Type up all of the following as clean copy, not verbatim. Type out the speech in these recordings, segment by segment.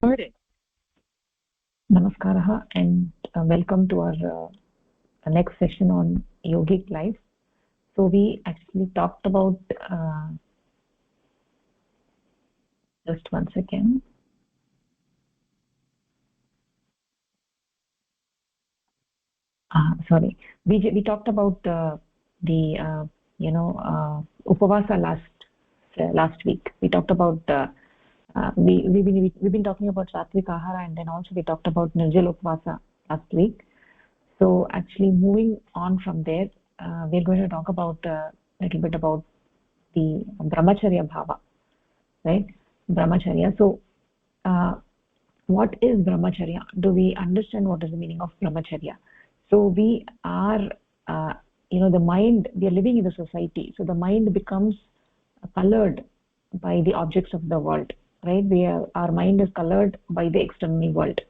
Recorded. Namaskaraha and welcome to our next session on Yogic Life. So we actually talked about, just one second. Sorry, we talked about the Upavasa last week. We talked about we've been talking about Satvik Ahara, and then also we talked about Nirjala Upavasa last week. So actually moving on from there, we're going to talk about a little bit about the Brahmacharya Bhava, right? Brahmacharya. So what is Brahmacharya? Do we understand what is the meaning of Brahmacharya? So we are, the mind, we are living in the society. So the mind becomes colored by the objects of the world, right? Our mind is colored by the external world.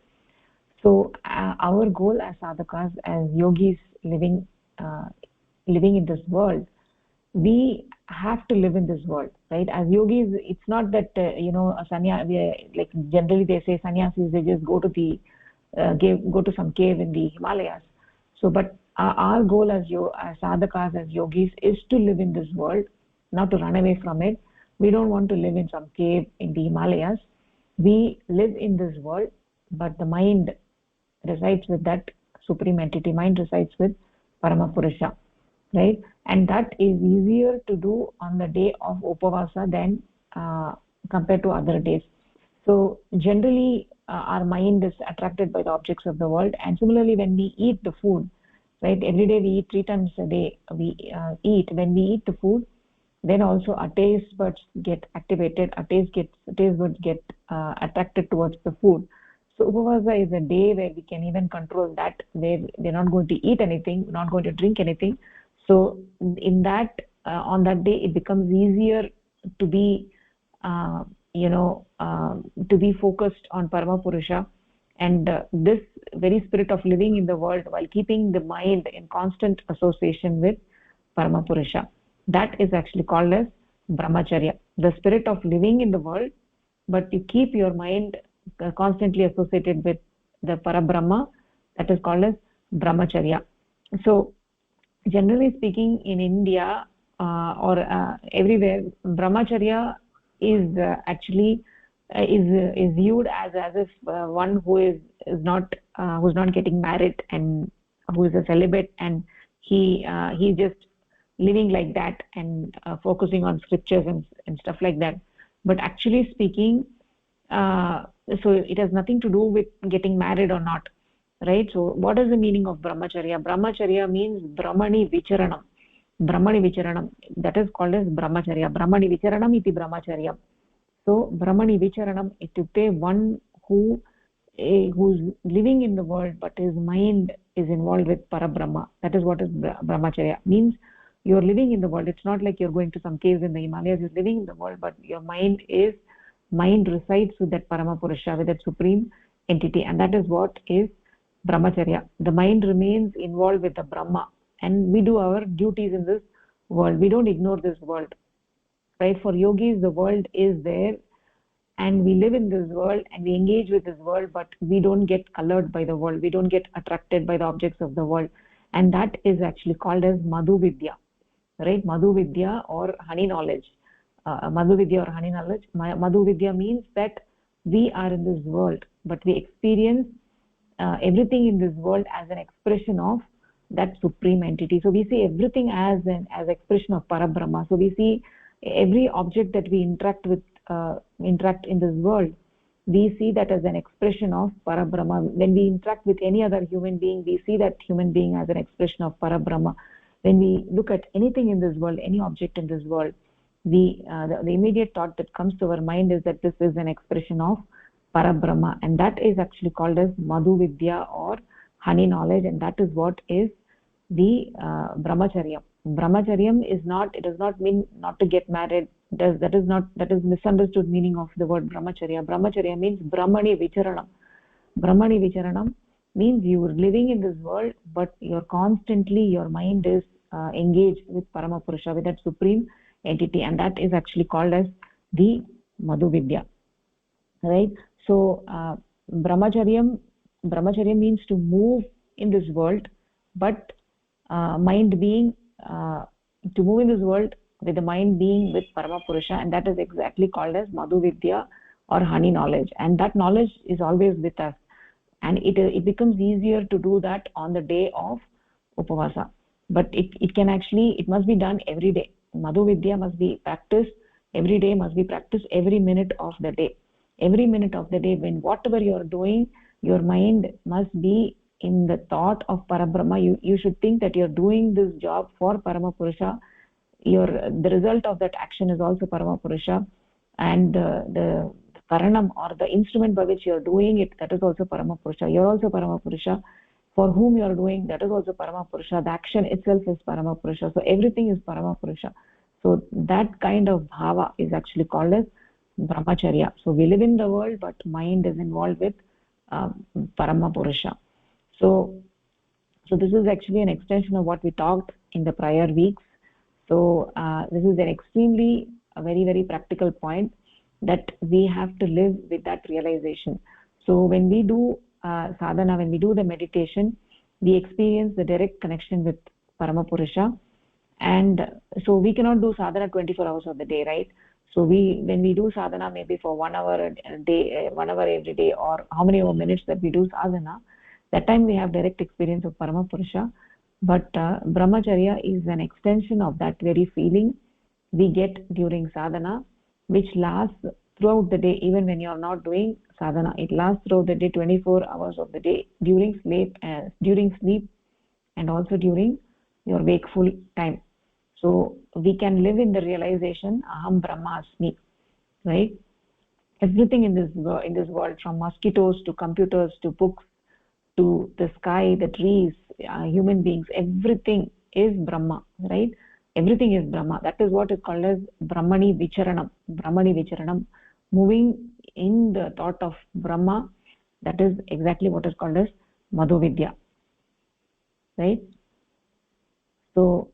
So our goal as sadhakas, as yogis living in this world, we have to live in this world, right? As yogis, it's not that like generally they say sannyasis, they just go to the go to some cave in the Himalayas. So but our goal as sadhakas, as yogis, is to live in this world, not to run away from it. We don't want to live in some cave in the Himalayas. We live in this world, but the mind resides with that supreme entity. Mind resides with Paramapurusha, right? And that is easier to do on the day of Upavasa than compared to other days. So generally our mind is attracted by the objects of the world, and similarly when we eat the food, right, every day we eat 3 times a day, we eat. When we eat the food, then also our taste buds get activated, our taste buds get attracted towards the food. So Upavasa is a day where we can even control that, where we're not going to eat anything, not going to drink anything. So in that on that day it becomes easier to be to be focused on Paramapurusha, and this very spirit of living in the world while keeping the mind in constant association with Paramapurusha, that is actually called as Brahmacharya. The spirit of living in the world, but you keep your mind constantly associated with the Parabrahma, that is called as Brahmacharya. So generally speaking, in India or everywhere, Brahmacharya is actually is viewed as if one who is not who's not getting married and who is a celibate, and he's just living like that and focusing on scriptures and stuff like that. But actually speaking, so it has nothing to do with getting married or not, right? So what is the meaning of Brahmacharya? Brahmacharya means Brahmani Vicharanam. Brahmani Vicharanam, that is called as Brahmacharya. Brahmani Vicharanam iti Brahmacharya. So Brahmani Vicharanam ityukte, one who's living in the world but his mind is involved with Parabrahma. That is what is Brahmacharya. Means you're living in the world. It's not like you're going to some caves in the Himalayas. You're living in the world, but your mind resides with that Paramapurusha, with that supreme entity, and that is what is Brahmacharya. The mind remains involved with the Brahma, and we do our duties in this world. We don't ignore this world, right? For yogis, the world is there, and we live in this world and we engage with this world, but we don't get colored by the world. We don't get attracted by the objects of the world, and that is actually called as Madhu Vidya, right? Madhu Vidya or honey knowledge. Madhu Vidya or honey knowledge. Madhu Vidya means that we are in this world, but we experience everything in this world as an expression of that supreme entity. So we see everything as expression of Parabrahma. So we see every object that we interact in this world, we see that as an expression of Parabrahma. When we interact with any other human being, we see that human being as an expression of Parabrahma. When we look at anything in this world, any object in this world, the immediate thought that comes to our mind is that this is an expression of Parabrahma, and that is actually called as Madhu Vidya or honey knowledge, and that is what is the Brahmacharya. Brahmacharyam is not, it does not mean not to get married. That is misunderstood meaning of the word Brahmacharya. Brahmacharya means Brahmani Vicharanam. Brahmani Vicharanam means you are living in this world, but you're constantly, your mind is engaged with Paramapurusha, with that supreme entity, and that is actually called as the Madhu Vidya, right? So brahmacharyam means to move in this world, but mind being to move in this world with the mind being with Parama Purusha, and that is exactly called as Madhu Vidya or honey knowledge, and that knowledge is always with us, and it becomes easier to do that on the day of Upavasa. But it can actually, it must be done every day. Madhu Vidya must be practiced every day, must be practiced every minute of the day. Every minute of the day, when whatever you are doing, your mind must be in the thought of Parabrahma. You should think that you're doing this job for Parama Purusha. The result of that action is also Parama Purusha, and the karanam or the instrument by which you're doing it, that is also Parama Purusha. You're also Parama Purusha. For whom you're doing, that is also Parama Purusha. The action itself is Parama Purusha. So everything is Parama Purusha. So that kind of bhava is actually called as Brahmacharya. So we live in the world, but mind is involved with uh, Parama Purusha. So this is actually an extension of what we talked in the prior weeks. So this is an extremely a very, very practical point that we have to live with that realization. So when we do sadhana, when we do the meditation, we experience the direct connection with Paramapurusha. And so we cannot do sadhana 24 hours of the day, right? So when we do sadhana, maybe for 1 hour a day, 1 hour every day, or how many more minutes that we do sadhana, that time we have direct experience of Paramapurusha. But Brahmacharya is an extension of that very feeling we get during sadhana, which lasts throughout the day. Even when you are not doing sadhana, it lasts throughout the day, 24 hours of the day, during sleep and also during your wakeful time. So we can live in the realization aham brahmasmi, right? Everything in this world, from mosquitoes to computers to books to the sky, the trees, human beings, everything is Brahma, right? Everything is Brahma. That is what is called as Brahmani Vicharanam. Brahmani Vicharanam, moving in the thought of Brahma. That is exactly what is called as Madhu Vidya, right? So,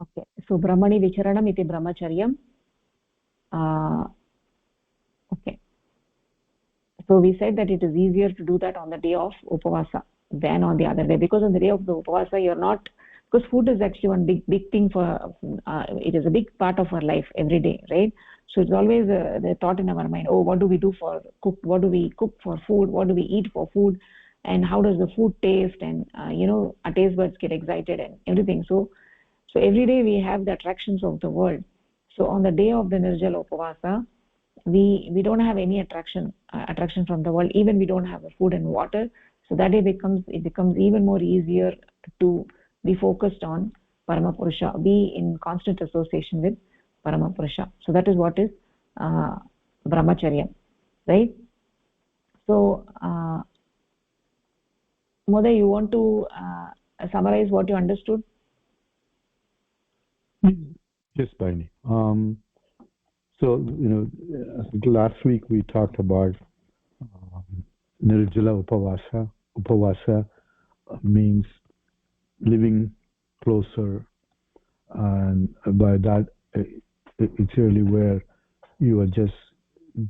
okay. So Brahmani Vicharanam iti Brahmacharyam. Okay. So we said that it is easier to do that on the day of Upavasa than on the other day, because on the day of the Upavasa you're not, because food is actually one big thing for it is a big part of our life every day, right? So it's always the thought in our mind, oh, what do we do for cook, what do we cook for food, what do we eat for food, and how does the food taste, and our taste buds get excited and everything. So every day we have the attractions of the world. So on the day of the Nirjala Upavasa, we don't have any attraction from the world. Even we don't have the food and water. So that day it becomes even more easier to be focused on Paramapurusha, be in constant association with Paramapurusha. So that is what is Brahmacharya, right? So Moday, you want to summarize what you understood? Yes, Bharani. So, last week we talked about Nirjala Upavasa. Upavasa means living closer, and by that, it's really where you are just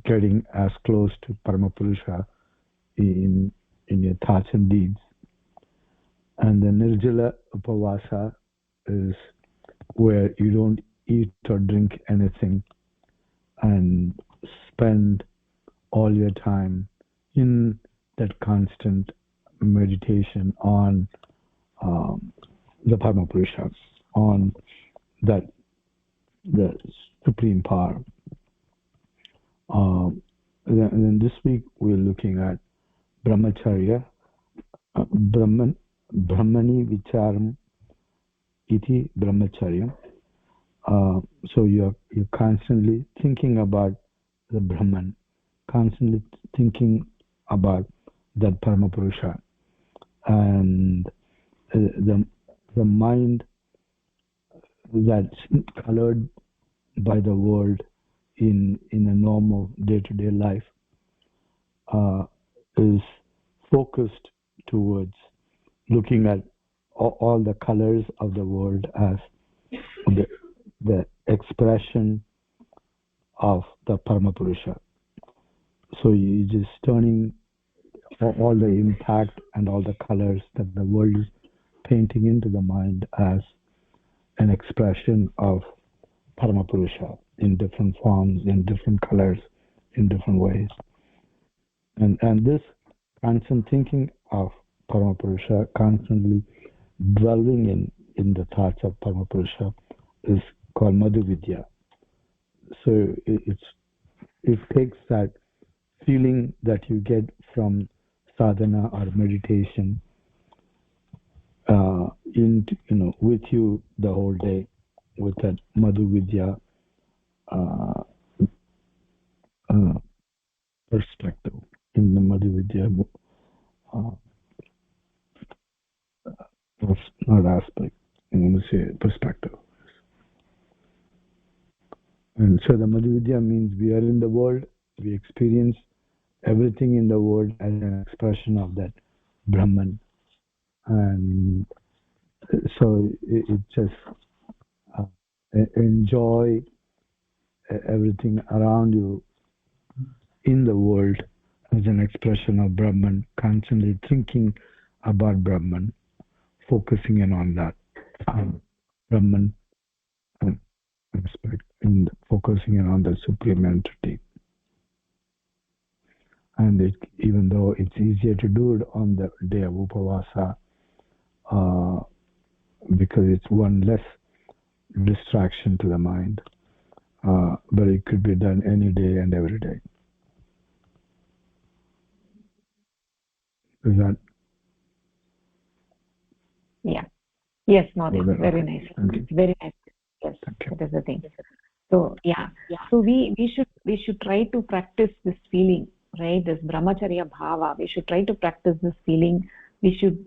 getting as close to Paramapurusha in your thoughts and deeds. And the Nirjala Upavasa is where you don't eat or drink anything and spend all your time in that constant meditation on the Paramapurusha, on that the supreme power. Then this week we're looking at Brahmacharya, Brahmani Vicharam iti Brahmacharya. So you're constantly thinking about the Brahman, constantly thinking about that Paramapurusha, and the mind that's colored by the world in a normal day-to-day life is focused towards looking at all the colors of the world as the expression of the Paramapurusha. So you're just turning all the impact and all the colors that the world is painting into the mind as an expression of Paramapurusha in different forms, in different colors, in different ways. And this constant thinking of Paramapurusha, constantly dwelling in the thoughts of Paramapurusha, is called Madhu Vidya. So it takes that feeling that you get from sadhana or meditation with you the whole day with that Madhu Vidya uh, uh, perspective. In the Madhu Vidya uh, not aspect, I'm going to say perspective. And so the Madhu Vidya means we are in the world, we experience everything in the world as an expression of that Brahman. And so it just uh, enjoy everything around you in the world as an expression of Brahman, constantly thinking about Brahman, focusing in on that Brahman aspect, and focusing in on the supreme entity. And even though it's easier to do it on the day of Upavasa, uh, because it's one less distraction to the mind, but it could be done any day and every day. Is that? Yeah. Yes, Madhu. Okay. Very nice. Very nice. Yes, that is the thing. So yeah. So we should try to practice this feeling, right? This Brahmacharya Bhava. We should try to practice this feeling. We should,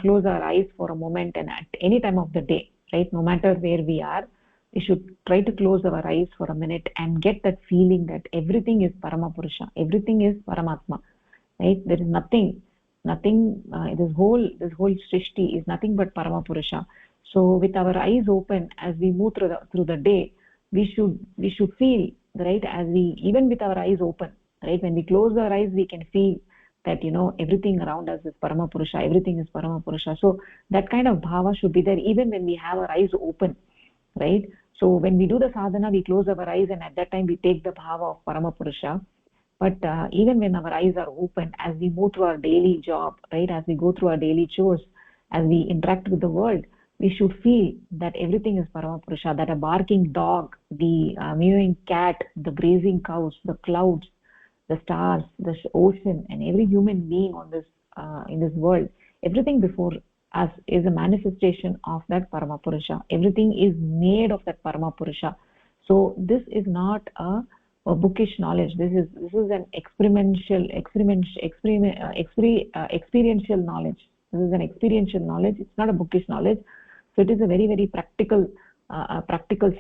close our eyes for a moment, and at any time of the day, right? No matter where we are, we should try to close our eyes for a minute and get that feeling that everything is Paramapurusha, everything is Paramatma, right? There is nothing. This whole srishti is nothing but Paramapurusha. So with our eyes open, as we move through the day, we should feel, right, as we, even with our eyes open, right, when we close our eyes, we can feel that everything around us is Paramapurusha, everything is Paramapurusha. So that kind of bhava should be there even when we have our eyes open, right? So when we do the sadhana, we close our eyes, and at that time we take the bhava of Paramapurusha. But even when our eyes are open, as we move through our daily job, right, as we go through our daily chores, as we interact with the world, we should feel that everything is Paramapurusha, that a barking dog, the mewing cat, the grazing cows, the clouds, the stars, the ocean, and every human being on this in this world, everything before us is a manifestation of that Paramapurusha. Everything is made of that Paramapurusha. So this is not a bookish knowledge. This is an experiential knowledge. This is an experiential knowledge. It's not a bookish knowledge. So it is a very, very practical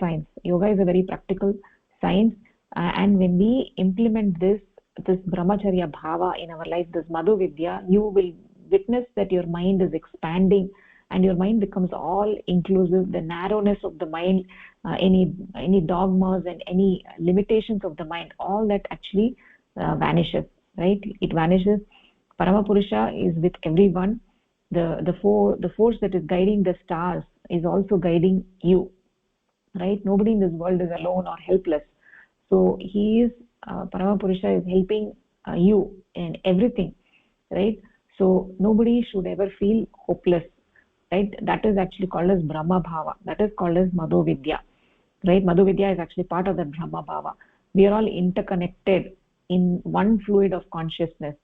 science. Yoga is a very practical science, and when we implement this Brahmacharya Bhava in our life, this Madhu Vidya, you will witness that your mind is expanding, and your mind becomes all inclusive. The narrowness of the mind, any dogmas and any limitations of the mind, all that actually vanishes, right? It vanishes. Paramapurusha is with everyone. The force that is guiding the stars is also guiding you, right? Nobody in this world is alone or helpless. So he is Paramapurusha is helping you in everything, right? So nobody should ever feel hopeless, right? That is actually called as Brahma Bhava. That is called as Madhu Vidya, right? Madhu Vidya is actually part of that Brahma Bhava. We are all interconnected in one fluid of consciousness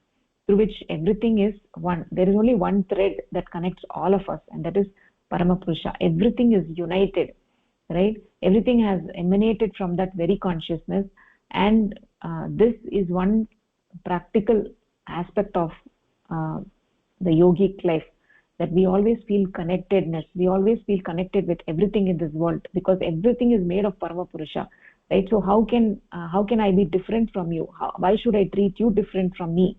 through which everything is one. There is only one thread that connects all of us, and that is Paramapurusha. Everything is united, right? Everything has emanated from that very consciousness, and this is one practical aspect of uh, the yogic life, that we always feel connectedness, we always feel connected with everything in this world, because everything is made of Paramapurusha, right? So how can I be different from you? Why should I treat you different from me,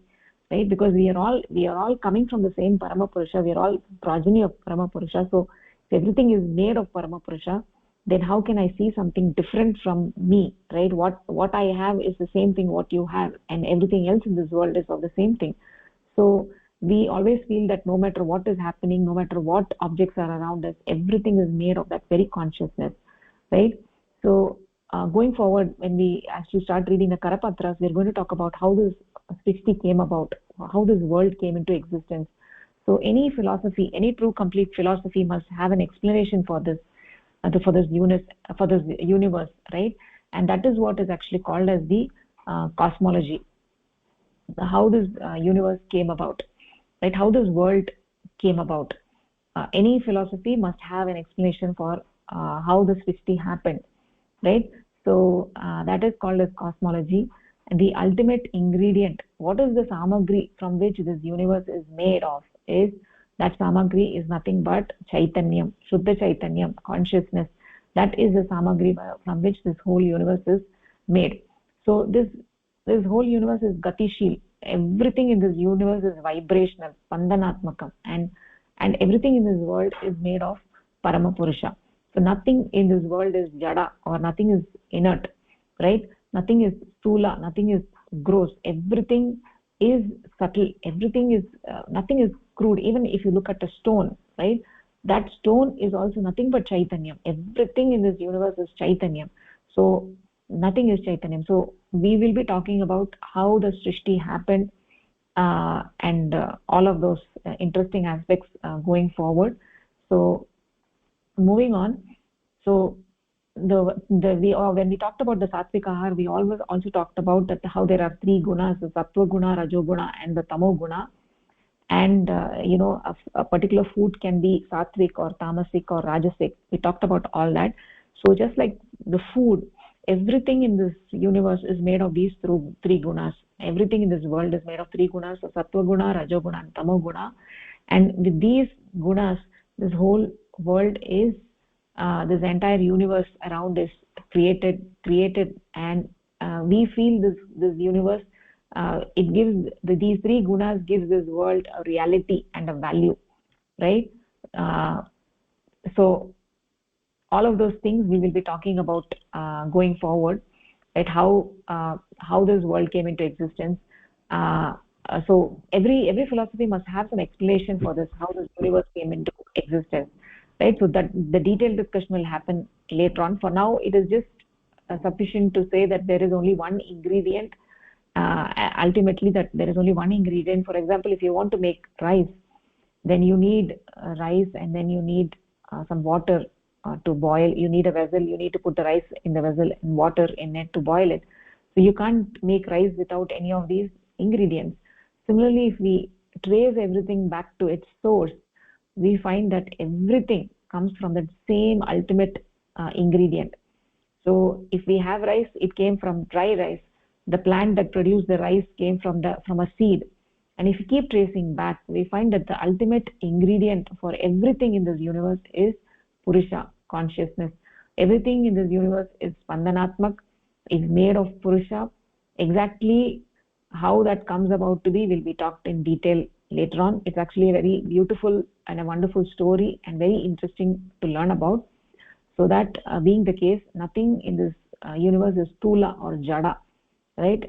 right? Because we are all coming from the same Paramapurusha. We are all progeny of Paramapurusha. So if everything is made of Paramapurusha, then how can I see something different from me, right? What I have is the same thing what you have, and everything else in this world is of the same thing. So we always feel that no matter what is happening, no matter what objects are around us, everything is made of that very consciousness, right? So going forward, when we actually start reading the Karapatras, we're going to talk about how this Srishti came about, how this world came into existence. So any philosophy, any true complete philosophy must have an explanation for this, for this universe, right? And that is what is actually called as the cosmology, how this universe came about, right? How this world came about. Any philosophy must have an explanation for how the Srishti happened, right? So that is called as cosmology. And the ultimate ingredient, what is the samagri from which this universe is made of, is that samagri is nothing but chaitanyam, shuddha chaitanyam, consciousness. That is the samagri from which this whole universe is made. So this whole universe is gatishil. Everything in this universe is vibrational, spandanatmakam, and everything in this world is made of Paramapurusha. So nothing in this world is jada, or nothing is inert, right? Nothing is stula, nothing is gross. Everything is subtle. Everything is nothing is crude. Even if you look at a stone, right? That stone is also nothing but chaitanyam. Everything in this universe is chaitanyam. So nothing is chaitanyam. So we will be talking about how the Srishti happened, and all of those interesting aspects going forward. So moving on, so when we talked about the sattvic ahar, we always also talked about that how there are three gunas: the sattva guna, rajo guna, and the tamo guna. And a particular food can be sattvic or tamasic or rajasic. We talked about all that. So just like the food, everything in this universe is made of these three gunas. Everything in this world is made of three gunas: so sattva guna, rajo guna, and tamo guna. And with these gunas, this whole world is this entire universe around is created, and we feel this universe, it gives these three gunas gives this world a reality and a value, right? So all of those things we will be talking about going forward, right? How this world came into existence. So every philosophy must have some explanation for this, how this universe came into existence, right? So that the detailed discussion will happen later on. For now, it is just sufficient to say that there is only one ingredient, ultimately that there is only one ingredient. For example, if you want to make rice, then you need rice, and then you need some water to boil. You need a vessel, you need to put the rice in the vessel and water in it to boil it. So you can't make rice without any of these ingredients. Similarly, if we trace everything back to its source, we find that everything comes from the same ultimate ingredient. So if we have rice, it came from dry rice. The plant that produced the rice came from a seed. And if we keep tracing back, we find that the ultimate ingredient for everything in this universe is Purusha, consciousness. Everything in this universe is Spandanatmak, is made of Purusha. Exactly how that comes about to be will be talked in detail later on. It's actually a very beautiful and a wonderful story, and very interesting to learn about. So that being the case, nothing in this universe is Stula or Jada, right?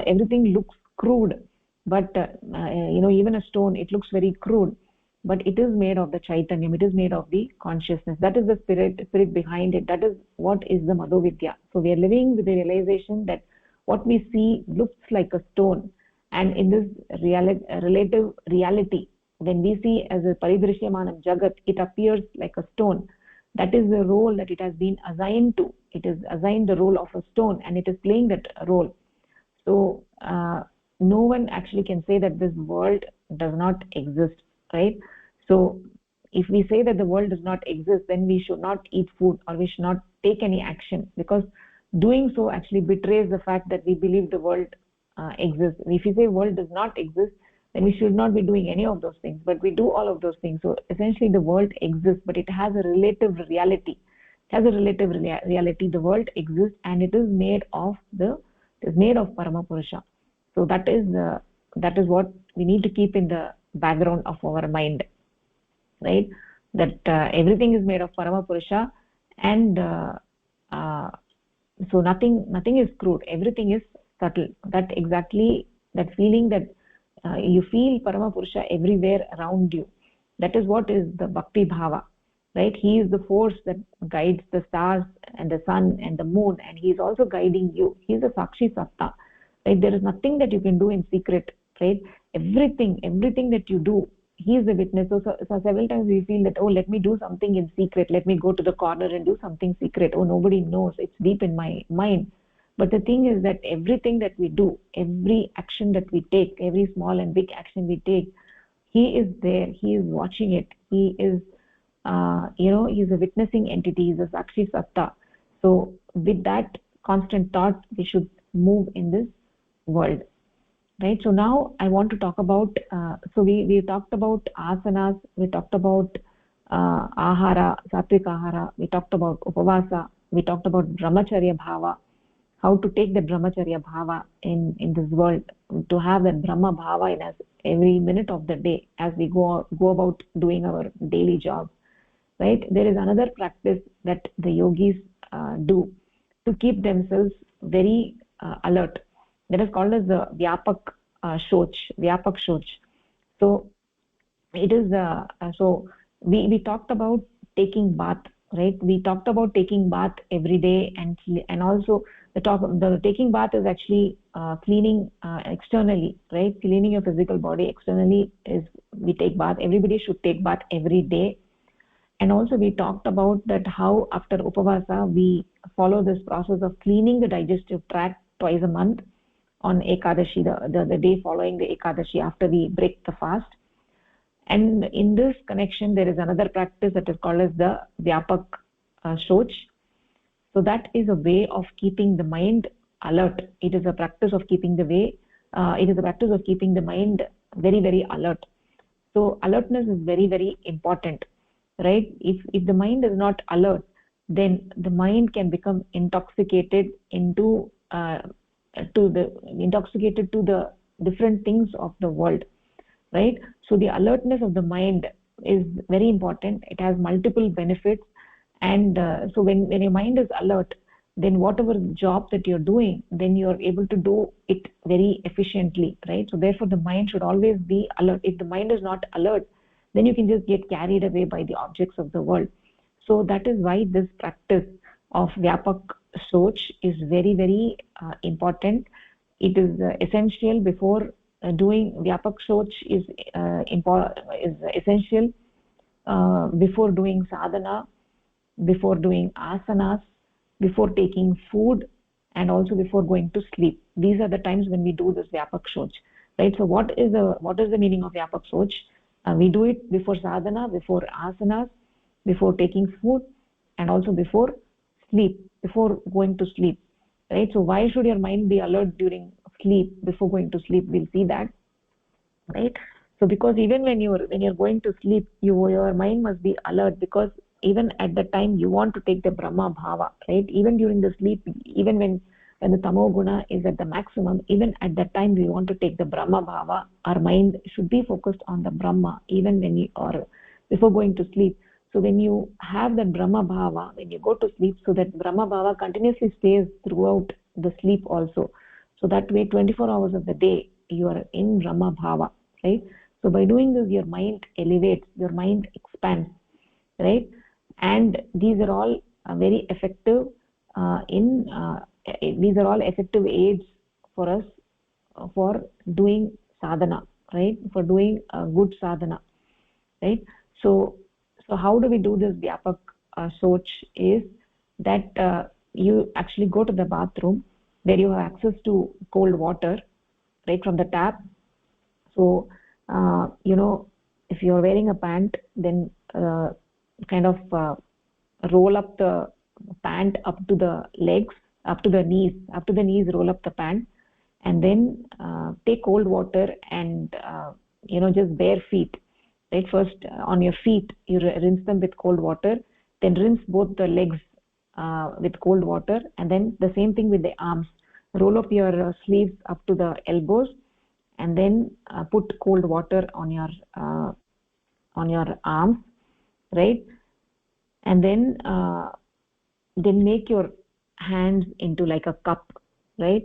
Everything looks crude, but even a stone, it looks very crude, but it is made of the chaitanyam, it is made of the consciousness. That is the spirit behind it. That is what is the Madhovidya. So we are living with the realization that what we see looks like a stone, and in this relative reality, when we see as a paridrishyamanam jagat, it appears like a stone. That is the role that it has been assigned to. It is assigned the role of a stone, and it is playing that role. So no one actually can say that this world does not exist, right? So if we say that the world does not exist, then we should not eat food, or we should not take any action, because doing so actually betrays the fact that we believe the world exists. If we say world does not exist, then we should not be doing any of those things, but we do all of those things. So essentially the world exists, but it has a relative reality. It has a relative reality. The world exists, and it is made of Paramapurusha. So that is what we need to keep in the background of our mind, right? That everything is made of Paramapurusha, and uh, so nothing is crude, everything is subtle. That exactly, that feeling that you feel Parama Purusha everywhere around you, that is what is the bhakti bhava, right? He is the force that guides the stars and the sun and the moon, and he is also guiding you. He is a sakshi satta, right? There is nothing that you can do in secret, right? Everything that you do, he is the witness. So several times we feel that, oh, let me do something in secret, let me go to the corner and do something secret, oh, nobody knows, it's deep in my mind. But the thing is that everything that we do, every action that we take, every small and big action we take, he is there, he is watching it, he is he is a witnessing entity, he is a sakshi satta. So with that constant thought, we should move in this world, right? So now I want to talk about so we talked about asanas, we talked about ahara, satvik ahara, we talked about upavasa, we talked about brahmacharya bhava, how to take the brahmacharya bhava in this world, to have that brahma bhava in us every minute of the day as we go about doing our daily job, right? There is another practice that the yogis do to keep themselves very alert, that is called as the Vyapakshoch. So it is so we talked about taking bath, right? We talked about taking bath every day, and also the taking bath is actually cleaning externally, right? Cleaning your physical body externally is, we take bath, everybody should take bath every day. And also we talked about that how after upavasa we follow this process of cleaning the digestive tract twice a month on ekadashi, the day following the ekadashi after we break the fast. And in this connection there is another practice that is called as the vyapak shoch. So that is a way of keeping the mind alert. It is a practice of keeping the mind very, very alert. So alertness is very, very important, right? If the mind is not alert, then the mind can become intoxicated to the different things of the world, right? So the alertness of the mind is very important. It has multiple benefits, and so when your mind is alert, then whatever job that you're doing, then you're able to do it very efficiently, right? So therefore the mind should always be alert. If the mind is not alert, then you can just get carried away by the objects of the world. So that is why this practice of vyapak soch is very, very important. It is essential before doing vyapak soch is essential before doing sadhana, before doing asanas, before taking food, and also before going to sleep. These are the times when we do this vyapak soch, right? So what is the meaning of vyapak soch? We do it before sadhana, before asanas, before taking food, and also before sleep, before going to sleep, right? So why should your mind be alert during sleep, before going to sleep? We'll see that, right? So because even when you're going to sleep, your mind must be alert, because even at the time you want to take the brahma bhava, right? Even during the sleep, even when the tamo guna is at the maximum, even at that time we want to take the brahma bhava. Our mind should be focused on the brahma even when you, or before going to sleep. So when you have that brahma bhava, when you go to sleep, so that brahma bhava continuously stays throughout the sleep also. So that way 24 hours of the day you are in brahma bhava, right? So by doing this, your mind elevates, your mind expands, right? And these are all very effective these are all effective aids for us for doing sadhana, right? For doing good sadhana, right? So how do we do this vyapak soch? Is that you actually go to the bathroom where you have access to cold water, right, from the tap. So if you're wearing a pant, then kind of roll up the pant up to the legs, up to the knees, roll up the pant, and then take cold water and just bare feet, right? First on your feet you rinse them with cold water, then rinse both the legs with cold water, and then the same thing with the arms. Roll up your sleeves up to the elbows, and then put cold water on your arms, right? And then then make your hands into like a cup, right?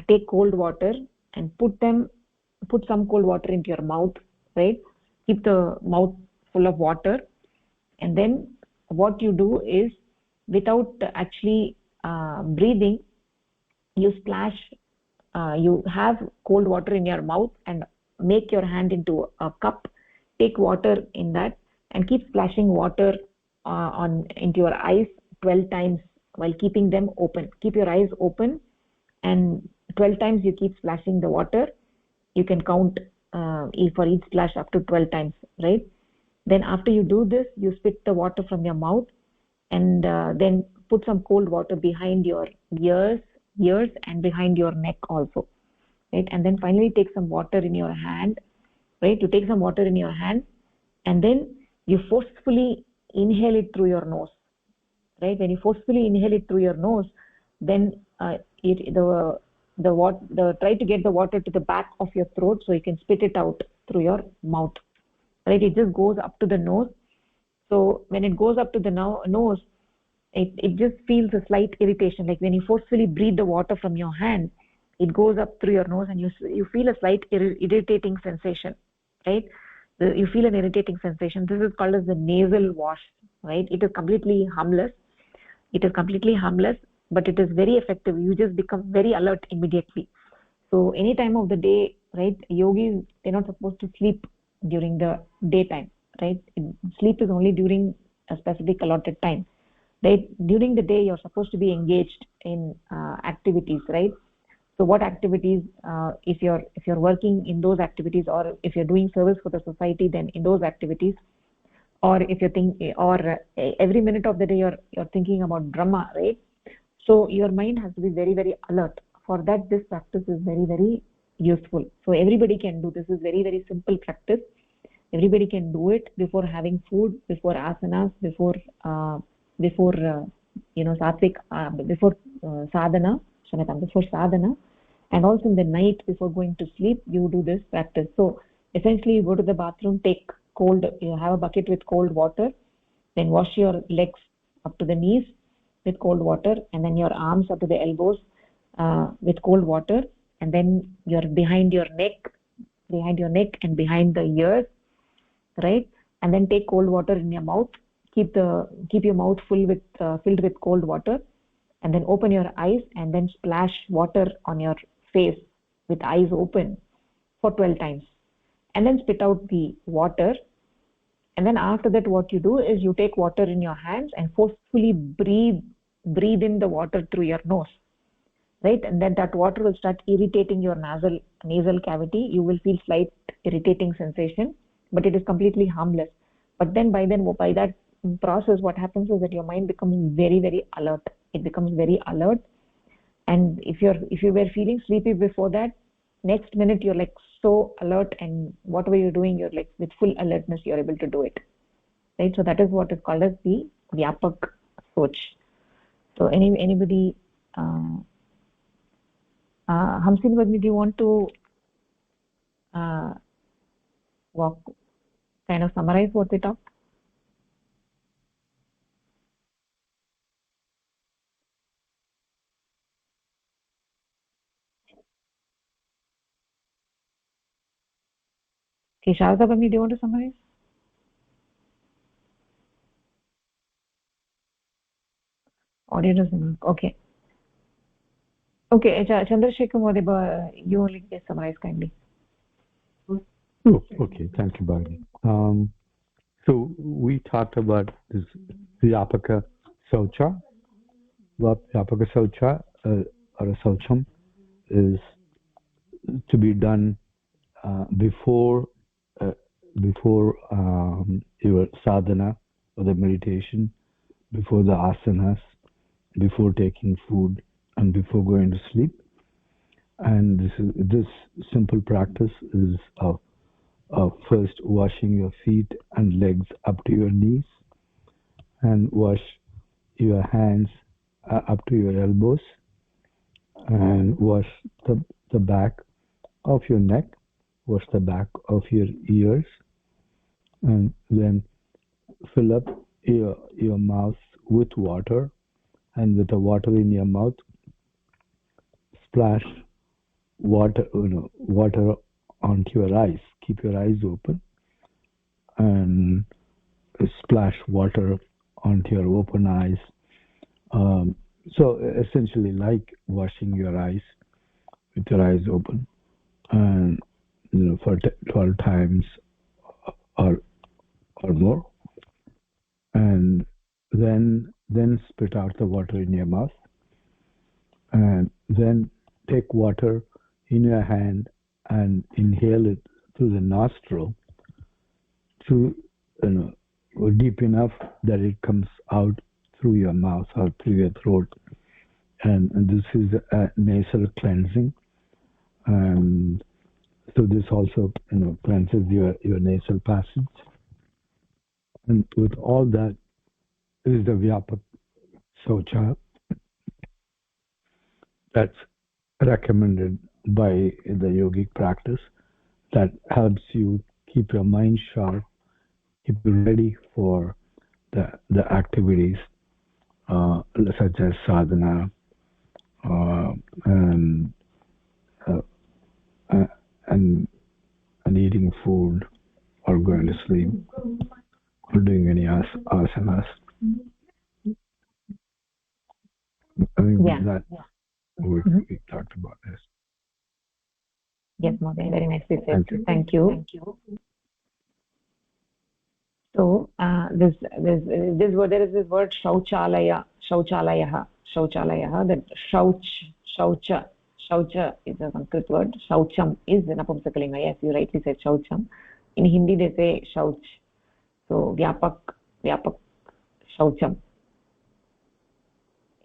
Take cold water and put some cold water into your mouth, right? Keep the mouth full of water, and then what you do is, without actually breathing, you splash, you have cold water in your mouth and make your hand into a cup, take water in that, and keep splashing water on into your eyes 12 times while keeping them open. Keep your eyes open, and 12 times you keep splashing the water. You can count for each splash up to 12 times, right? Then after you do this, you spit the water from your mouth, and then put some cold water behind your ears ears and behind your neck also, right? And then finally take some water in your hand, right? You take some water in your hand, and then you forcefully inhale it through your nose, right? When you forcefully inhale it through your nose, then the try to get the water to the back of your throat so you can spit it out through your mouth, right? It just goes up to the nose. So when it goes up to the nose, it just feels a slight irritation, like when you forcefully breathe the water from your hand, it goes up through your nose and you feel a slight irritating sensation, right? You feel an irritating sensation. This is called as the nasal wash, right? It is completely harmless, but it is very effective. You just become very alert immediately. So any time of the day, right, yogis, they're not supposed to sleep during the daytime, right? Sleep is only during a specific allotted time, right? During the day you're supposed to be engaged in activities, right? So what activities, if you're working in those activities, or if you're doing service for the society, then in those activities, or if you think, or every minute of the day you're thinking about Brahma, right? So your mind has to be very, very alert. For that, this practice is very, very useful. So everybody can do this. Is very, very simple practice. Everybody can do it before having food, before asanas, before sattvic, before sadhana, Shamatam, before sadhana, and also in the night before going to sleep, you do this practice. So essentially, you go to the bathroom, you have a bucket with cold water, then wash your legs up to the knees with cold water, and then your arms up to the elbows with cold water, and then you're behind your neck and behind the ears, right? And then take cold water in your mouth. Keep your mouth filled with cold water, and then open your eyes and then splash water on your face with eyes open for 12 times, and then spit out the water. And then after that, what you do is you take water in your hands and forcefully breathe in the water through your nose, right? And then that water will start irritating your nasal cavity. You will feel slight irritating sensation, but it is completely harmless. But then by that process, what happens is that your mind becomes very, very alert. It becomes very alert, and if you were feeling sleepy before that, next minute you're like so alert, and whatever you're doing, you're like with full alertness, you're able to do it, right? So that is what is called as the Vyapak Soch. So anybody, Hamsin Bagni, do you want to uh, walk, kind of summarize what we talked? Okay, Sharada Bagni, do you want to summarize? Audio doesn't work. Okay. Okay, Chandrasekhar Modeba, you only can summarize kindly. Oh, okay. Thank you, Bharani. So we talked about this Vyapaka Socha. Vyapaka Socha, or a Socham, is to be done before uh, your sadhana or the meditation, before the asanas, before taking food, and before going to sleep. And this simple practice is first washing your feet and legs up to your knees, and wash your hands up to your elbows, and wash the back of your neck, wash the back of your ears, and then fill up your mouth with water and with the water in your mouth, splash water onto your eyes. Keep your eyes open and splash water onto your open eyes. Um, so essentially, like washing your eyes with your eyes open, and for 12 times or more, and then spit out the water in your mouth, and then take water in your hand and inhale it through the nostril to deep enough that it comes out through your mouth or through your throat. And this is a nasal cleansing, and so this also cleanses your nasal passage. And with all that is the Vyapakshocha that's recommended by the yogic practice that helps you keep your mind sharp, keep you ready for the activities such as sadhana, uh, and uh, uh, and and eating food or going to sleep or doing any asanas. I mean Yeah. that Yeah. we, Mhm. we talked about this. Yes, Mother, very nicely said. Thank you. Thank you. So this word, there is this word shauchalayah, that shaucha is a Sanskrit word. Shaucham is an Napumsakalinga. Yes, you rightly said shaucham. In Hindi they say shauch. So vyapak shaucham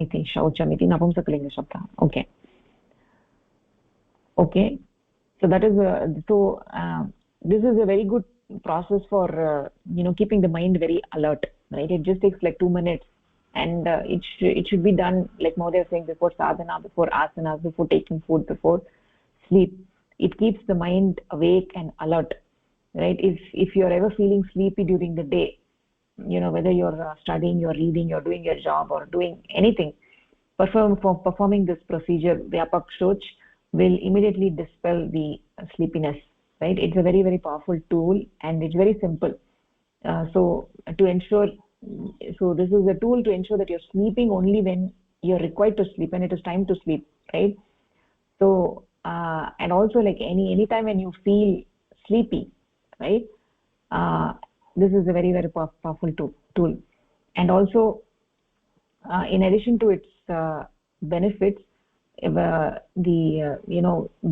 iti shaucham iti Napumsakalinga shabda. Okay. So that is this is a very good process for keeping the mind very alert, right? It just takes like 2 minutes, and it should be done like Maude was saying, before sadhana, before asanas, before taking food, before sleep. It keeps the mind awake and alert, right? If you're ever feeling sleepy during the day, whether you're studying, you're reading, you're doing your job, or doing anything, performing this procedure, Vyapakshoch, will immediately dispel the sleepiness, right? It's a very, very powerful tool, and it's very simple. So to ensure, so this is a tool to ensure that you're sleeping only when you're required to sleep, and it is time to sleep, right? So and also, like anytime when you feel sleepy, right? uh, this is a very, very powerful tool. And also, in addition to its benefits,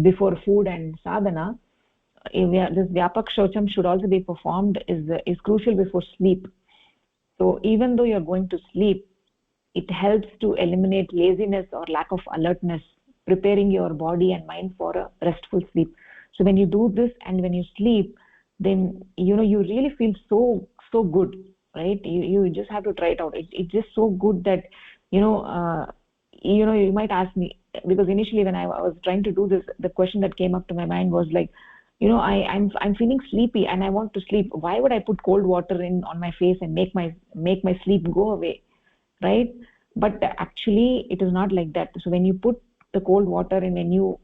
before food and sadhana, this vyapak shocham should also be performed, is crucial before sleep. So even though you're going to sleep, it helps to eliminate laziness or lack of alertness, preparing your body and mind for a restful sleep. So when you do this and when you sleep, then you really feel so good, right? You just have to try it out. It's just so good that you know uh, you might ask me, because initially when I was trying to do this, the question that came up to my mind was like, I'm feeling sleepy and I want to sleep. Why would I put cold water in on my face and make my sleep go away, right? But actually it is not like that. So when you put the cold water and when you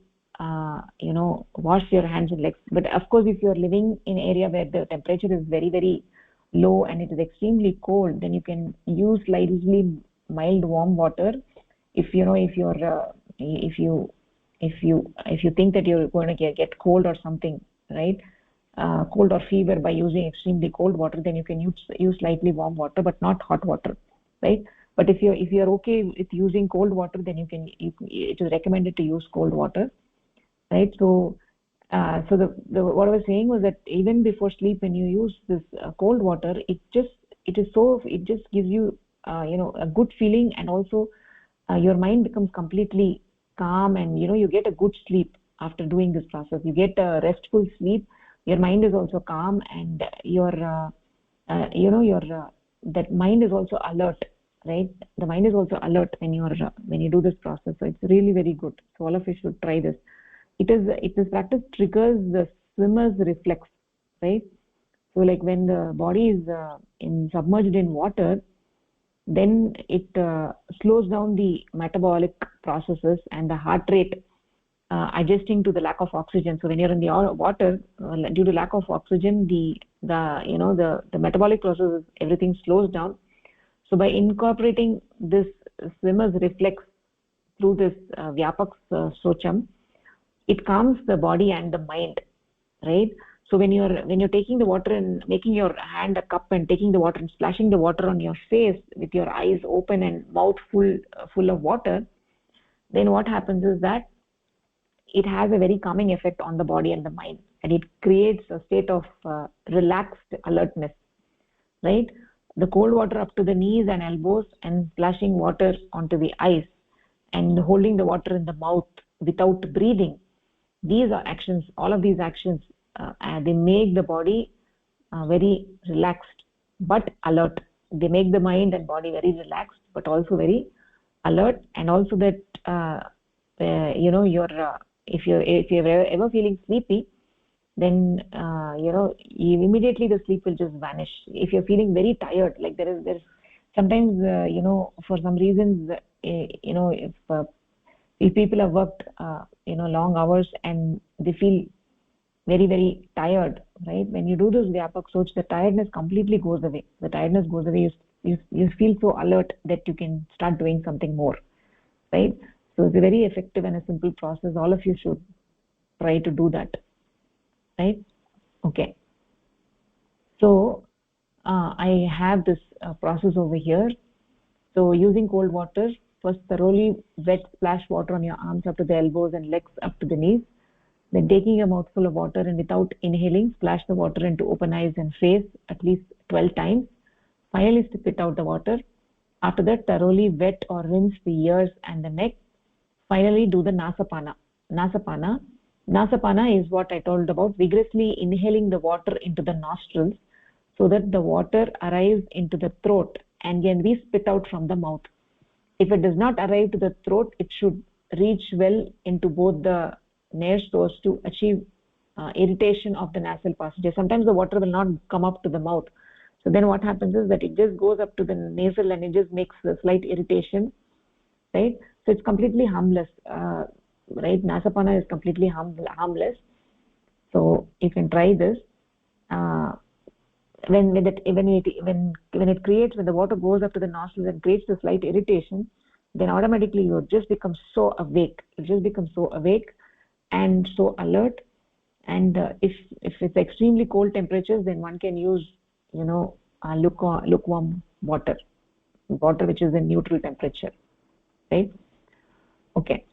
wash your hands and legs, but of course if you're living in an area where the temperature is very, very low and it is extremely cold, then you can use slightly mild warm water. If you think that you're going to get cold or something, right? Cold or fever by using extremely cold water, then you can use slightly warm water, but not hot water, right? But if you're okay with using cold water, then it is recommended to use cold water, right? So what I was saying was that even before sleep, when you use this cold water, it just gives you a good feeling, and also your mind becomes completely calm, and you get a good sleep after doing this process. You get a restful sleep, your mind is also calm, and your that mind is also alert, right? The mind is also alert when you do this process. So it's really very good. So all of you should try this. This practice triggers the swimmer's reflex, right? So like when the body is submerged in water, then it slows down the metabolic processes and the heart rate, adjusting to the lack of oxygen. So when you're in the water, due to lack of oxygen, the metabolic processes, everything slows down. So by incorporating this swimmer's reflex through this Vyapakshocham, it calms the body and the mind, right? So when you're taking the water and making your hand a cup and taking the water and splashing the water on your face with your eyes open and mouth full of water, then what happens is that it has a very calming effect on the body and the mind, and it creates a state of relaxed alertness, right? The cold water up to the knees and elbows and splashing water onto the eyes and holding the water in the mouth without breathing, these are actions, all of these actions, they make the body very relaxed but alert. They make the mind and body very relaxed but also very alert. And also that you're if you're ever feeling sleepy, then immediately the sleep will just vanish. If you're feeling very tired, like there's sometimes for some reasons, if people have worked long hours and they feel very very tired, right? When you do this Vyapakshoch, the tiredness completely goes away. The tiredness goes away. You feel so alert that you can start doing something more, right? So it's a very effective and a simple process. All of you should try to do that, right? Okay, so I have this process over here. So using cold water, first thoroughly wet splash water on your arms up to the elbows and legs up to the knees. Then taking a mouthful of water and without inhaling, splash the water into open eyes and face at least 12 times. Finally spit out the water. After that, thoroughly wet or rinse the ears and the neck. Finally do the Nasapana. Nasapana is what I told about, vigorously inhaling the water into the nostrils so that the water arrives into the throat and can be spit out from the mouth. If it does not arrive to the throat, it should reach well into both the nares so as to achieve irritation of the nasal passages. Sometimes the water will not come up to the mouth. So then what happens is that it just goes up to the nasal and it just makes a slight irritation, right? So it's completely harmless, right? Nasapana is completely harmless. So you can try this. When the water goes up to the nostrils and creates a slight irritation, then automatically you just become so awake. You just become so awake and so alert. And if it's extremely cold temperatures, then one can use lukewarm water which is in neutral temperature, right? Okay,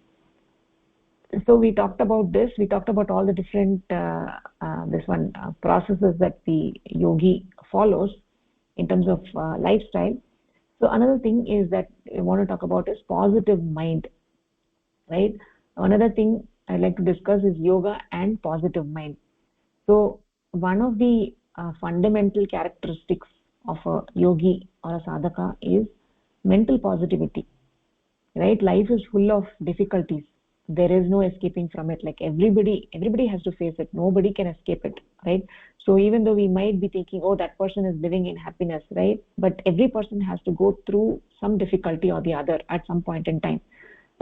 so we talked about this. We talked about all the different processes that the yogi follows in terms of lifestyle. So another thing is that I want to talk about is positive mind, right? Another thing I'd like to discuss is yoga and positive mind. So one of the fundamental characteristics of a yogi or a sadhaka is mental positivity, right? Life is full of difficulties. There is no escaping from it. Like everybody has to face it. Nobody can escape it, right? So even though we might be thinking, oh, that person is living in happiness, right? But every person has to go through some difficulty or the other at some point in time,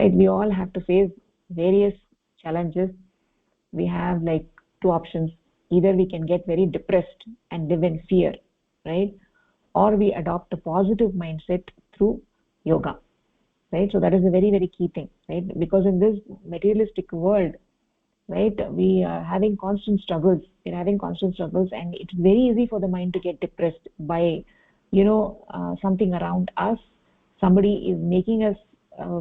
right? We all have to face various challenges. We have like two options. Either we can get very depressed and live in fear, right? Or we adopt a positive mindset through yoga, right? So that is a very very key thing, right? Because in this materialistic world, right, we are having constant struggles. And it's very easy for the mind to get depressed by something around us. Somebody is making us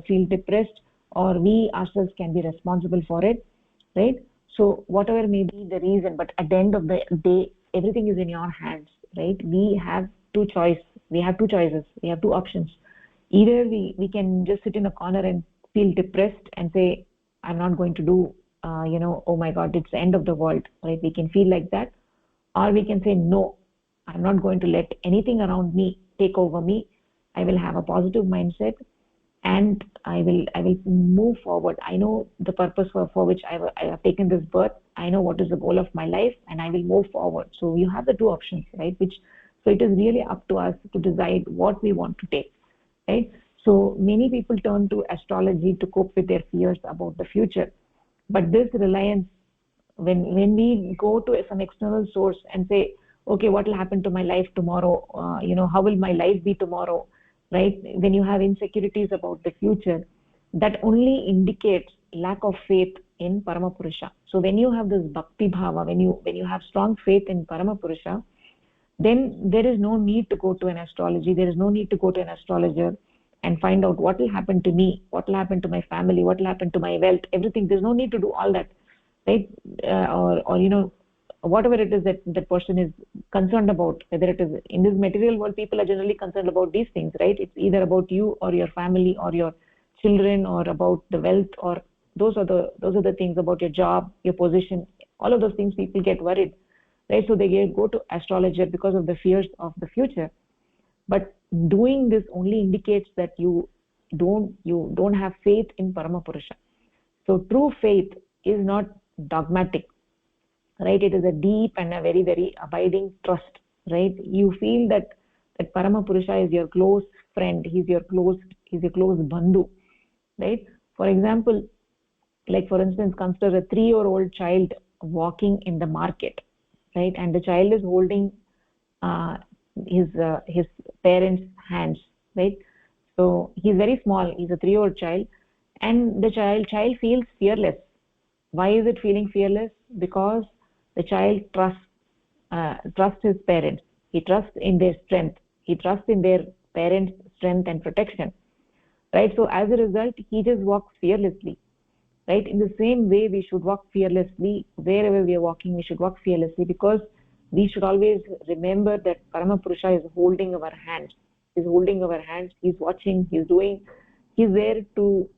feel depressed, or we ourselves can be responsible for it, right? So whatever may be the reason, but at the end of the day, everything is in your hands, right? We have two choices. We have two options. Either we can just sit in a corner and feel depressed and say, I'm not going to do oh my god, it's the end of the world, right? We can feel like that. Or we can say, no, I'm not going to let anything around me take over me. I will have a positive mindset and I will move forward. I know the purpose for which I have taken this birth. I know what is the goal of my life, and I will move forward. So you have the two options, right? So it is really up to us to decide what we want to take. right? So many people turn to astrology to cope with their fears about the future, but this reliance, when we go to some external source and say, okay, what will happen to my life tomorrow, how will my life be tomorrow, right? When you have insecurities about the future, that only indicates lack of faith in Paramapurusha. So when you have this bhakti bhava, when you have strong faith in Paramapurusha, then there is no need to go to an astrology, there is no need to go to an astrologer and find out what will happen to me, what will happen to my family, what will happen to my wealth, everything. There's no need to do all that, right? Or whatever it is that that person is concerned about, whether it is in this material world, people are generally concerned about these things, right? It's either about you or your family or your children, or about the wealth, or those are the things about your job, your position. All of those things people get worried, right? So they go to astrologer because of the fears of the future. But doing this only indicates that you don't have faith in Paramapurusha. So true faith is not dogmatic, right? It is a deep and a very, very abiding trust, right? You feel that Paramapurusha is your close friend, he's your close bandhu, right? For example, like for instance, consider a 3-year-old child walking in the market, right? And the child is holding uh, his parents' hands, right? So he's very small, he's a 3-year-old child, and the child feels fearless. Why is it feeling fearless? Because the child trusts his parents. He trusts in their strength. He trusts in their parents' strength and protection, right? So as a result, he just walks fearlessly, right? In the same way, we should walk fearlessly wherever we are walking. We should walk fearlessly because we should always remember that Paramapurusha is holding our hands. He's holding our hands. He's watching. He's there to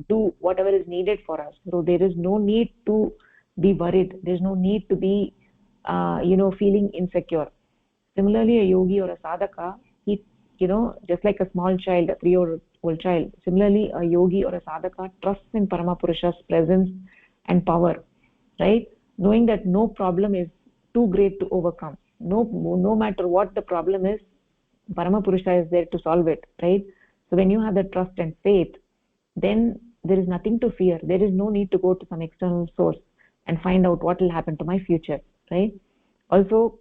do whatever is needed for us. So there is no need to be worried. There's no need to be feeling insecure. Similarly, a yogi or a sadhaka, he, just like a small child, a 3-year-old child, similarly a yogi or a sadhaka trusts in Paramapurusha's presence and power, right? Knowing that no problem is too great to overcome. No matter what the problem is, Paramapurusha is there to solve it, right? So when you have the trust and faith, then there is nothing to fear. There is no need to go to some external source and find out what will happen to my future, right? Also,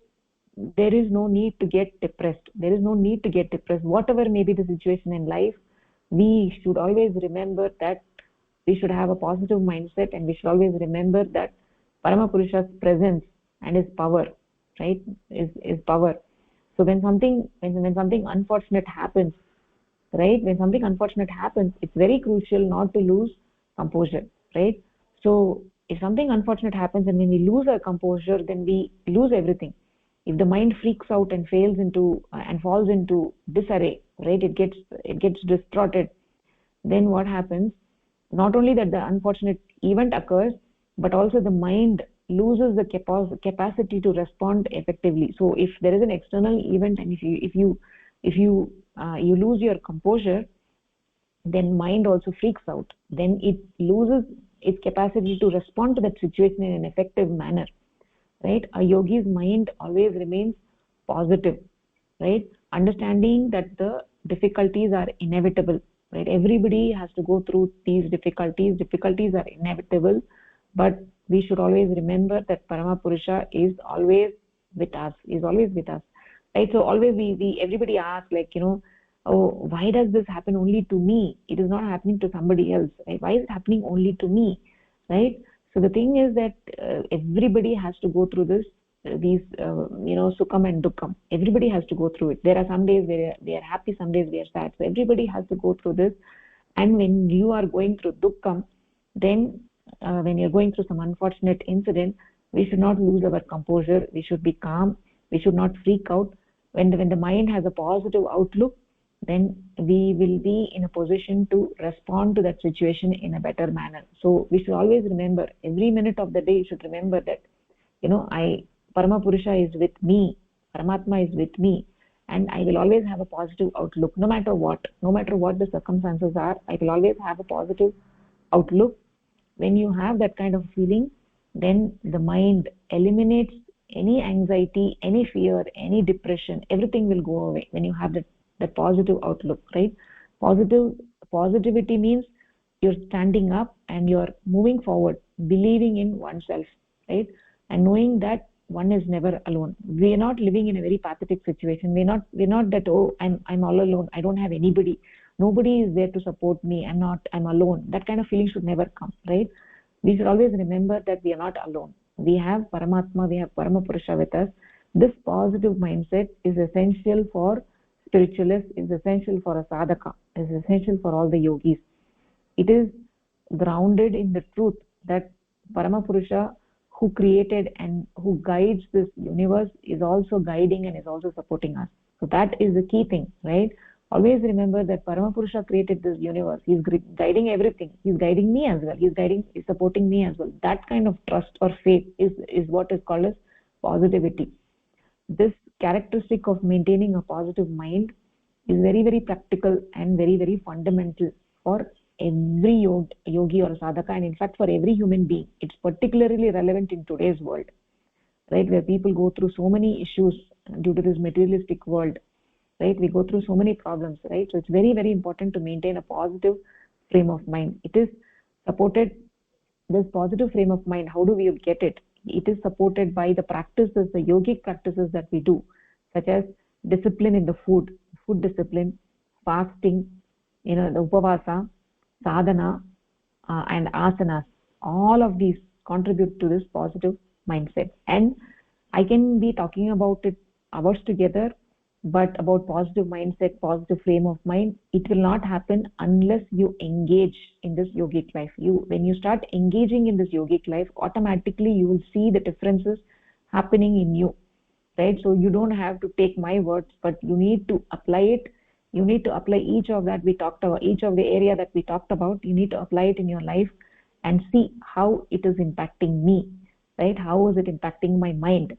there is no need to get depressed. There is no need to get depressed. Whatever may be the situation in life, we should always remember that we should have a positive mindset, and we should always remember that Paramapurusha's presence and his power, right, is power. So when something unfortunate happens, right, when something unfortunate happens, it's very crucial not to lose composure, right? So if something unfortunate happens and when we lose our composure, then we lose everything. If the mind freaks out and falls into disarray, right, it gets distorted, then what happens? Not only that the unfortunate event occurs, but also the mind loses the capacity to respond effectively. So if there is an external event, and if you lose your composure, then mind also freaks out. Then it loses its capacity to respond to that situation in an effective manner, right? A yogi's mind always remains positive, right? Understanding that the difficulties are inevitable, right? Everybody has to go through these difficulties are inevitable, but we should always remember that Paramapurusha is always with us, right? So always we everybody asks, like, oh, why does this happen only to me? It is not happening to somebody else, right? Why is it happening only to me, right? So the thing is that everybody has to go through these sukham and dukkham. Everybody has to go through it. There are some days where we are happy, some days we are sad. So everybody has to go through this. And when you are going through dukkham, then when you're going through some unfortunate incident, we should not lose our composure. We should be calm. We should not freak out. When the mind has a positive outlook, then we will be in a position to respond to that situation in a better manner. So we should always remember, every minute of the day you should remember that Paramapurusha is with me, Paramatma is with me, and I will always have a positive outlook. No matter what the circumstances are, I will always have a positive outlook. When you have that kind of feeling, then the mind eliminates any anxiety, any fear, any depression. Everything will go away when you have that positive outlook, right? Positive Positivity means you're standing up and you're moving forward, believing in oneself, right? And knowing that one is never alone. We are not living in a very pathetic situation. We're not that, oh, I'm all alone, I don't have anybody, nobody is there to support me, I'm alone. That kind of feeling should never come, right? We should always remember that we are not alone. We have Paramatma, we have Paramapurusha with us. This positive mindset is essential for spiritualists, is essential for a sadhaka, is essential for all the yogis. It is grounded in the truth that Paramapurusha, who created and who guides this universe, is also guiding and is also supporting us. So that is the key thing, right? Always remember that Paramapurusha created this universe. He's guiding everything. He's guiding me as well. He's supporting me as well. That kind of trust or faith is what is called as positivity. This characteristic of maintaining a positive mind is very, very practical and very, very fundamental for every yogi or sadhaka, and in fact for every human being. It's particularly relevant in today's world, right, where people go through so many issues due to this materialistic world, right? We go through so many problems, right? So it's very, very important to maintain a positive frame of mind. It is supported, this positive frame of mind, how do we get it? It is supported by the practices, the yogic practices that we do, such as discipline in the food discipline, fasting, the upavasa, sadhana, and asanas. All of these contribute to this positive mindset. And I can be talking about it hours together, but about positive mindset, positive frame of mind, it will not happen unless you engage in this yogic life. When you start engaging in this yogic life, automatically you will see the differences happening in you, right? So you don't have to take my words, but you need to apply it. You need to apply each of that we talked about, each of the area that we talked about. You need to apply it in your life and see how it is impacting me, right? How is it impacting my mind,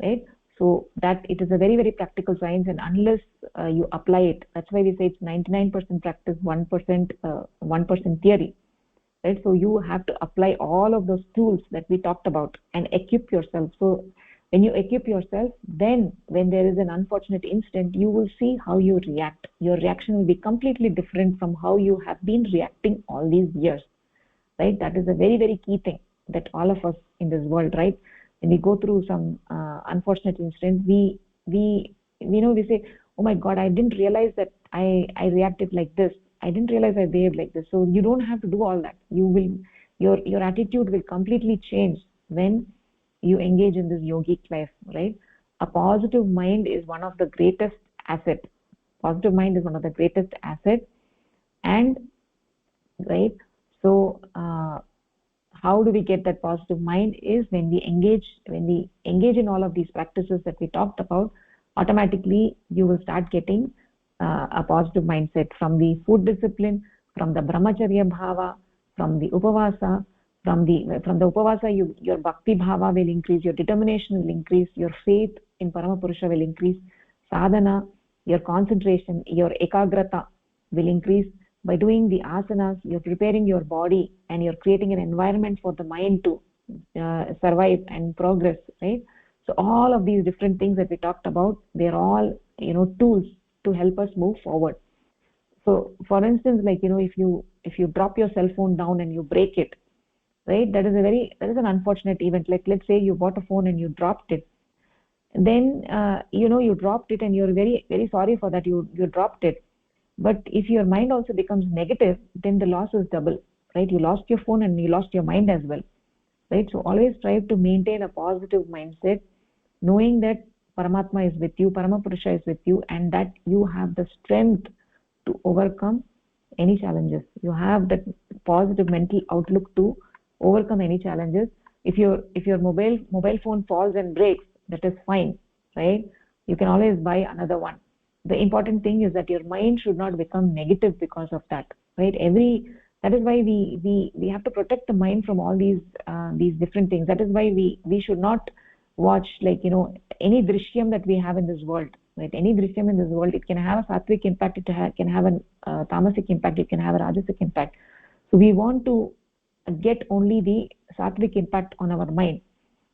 right? So that it is a very, very practical science, and unless you apply it, that's why we say it's 99% practice, 1% theory, right? So you have to apply all of those tools that we talked about and equip yourself. So when you equip yourself, then when there is an unfortunate incident, you will see how you react. Your reaction will be completely different from how you have been reacting all these years, right? That is a very, very key thing that all of us in this world, right, when we go through some unfortunate incident, we say, oh my god, I didn't realize that I reacted like this, I didn't realize I behaved like this. So you don't have to do all that. Your attitude will completely change when you engage in this yogic life, right? A positive mind is one of the greatest assets. Positive mind is one of the greatest assets. And right, so how do we get that positive mind is when we engage in all of these practices that we talked about. Automatically you will start getting a positive mindset from the food discipline, from the brahmacharya bhava, from the upavasa. From the upavasa, your bhakti bhava will increase, your determination will increase, your faith in Paramapurusha will increase. Sadhana, your concentration, your ekagrata will increase. By doing the asanas, you're preparing your body and you're creating an environment for the mind to survive and progress, right? So all of these different things that we talked about, they're all tools to help us move forward. So for instance, like if you drop your cell phone down and you break it, right, that is an unfortunate event. Like let's say you bought a phone and you dropped it, then you dropped it and you're very, very sorry for that, you dropped it. But if your mind also becomes negative, then the loss is double, right? You lost your phone and you lost your mind as well, right? So always strive to maintain a positive mindset, knowing that Paramatma is with you, Paramapurusha is with you, and that you have the strength to overcome any challenges. You have that positive mental outlook to overcome any challenges. If your mobile phone falls and breaks, that is fine, right? You can always buy another one. The important thing is that your mind should not become negative because of that, right? That is why we have to protect the mind from all these different things. That is why we should not watch any drishyam that we have in this world, right? Any drishyam in this world, it can have a sattvic impact, can have a tamasic impact, it can have a rajasic impact. So we want to get only the sattvic impact on our mind,